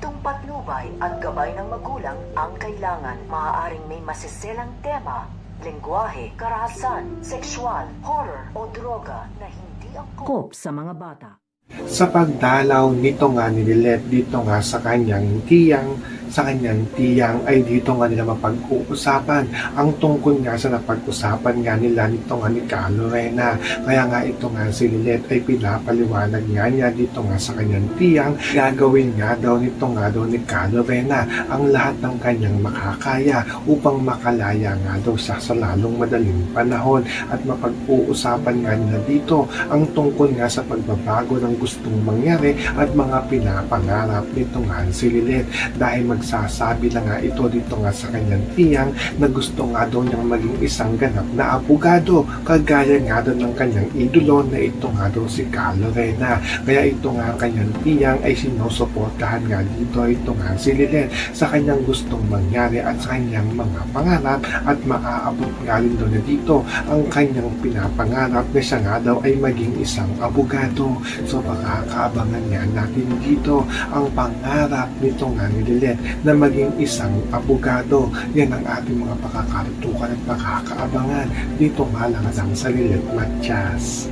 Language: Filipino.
Humentong patnubay at gabay ng magulang ang kailangan. Maaaring may masiselang tema, lengguwahe, karahasan, sexual, horror o droga na hindi angkop sa mga bata. Sa pagdalaw nito nga ni Lilet dito nga sa kanyang tiyang ay dito nga nila mapag-uusapan ang tungkol nga sa napag-usapan nga nila nito nga ni Calorena. Kaya nga ito nga si Lilet ay pinapaliwanag nga niya dito nga sa kanyang tiyang gagawin nga daw nito nga daw ni Calorena ang lahat ng kanyang makakaya upang makalaya nga daw siya sa lalong madaling panahon, at mapag-uusapan nga nila dito ang tungkol nga sa pagbabago ng gustong mangyari at mga pinapangarap nito nga si Lilet, dahil magsasabi lang nga ito dito nga sa kanyang tiyang na gusto nga daw niyang maging isang ganap na abogado kagaya nga daw ng kanyang idolo na ito nga daw si Calorena. Kaya ito nga kanyang tiyang ay sinusuportahan nga dito ito nga si Lilet sa kanyang gustong mangyari at sa kanyang mga pangarap, at maaabot nga rin daw na dito ang kanyang pinapangarap na siya nga daw ay maging isang abogado. So makakaabangan nga natin dito ang pangarap nito nga ni Lilet na maging isang abogado. Yan ang ating mga pakakarutukan at makakaabangan dito nga lang sa Lilet Matias.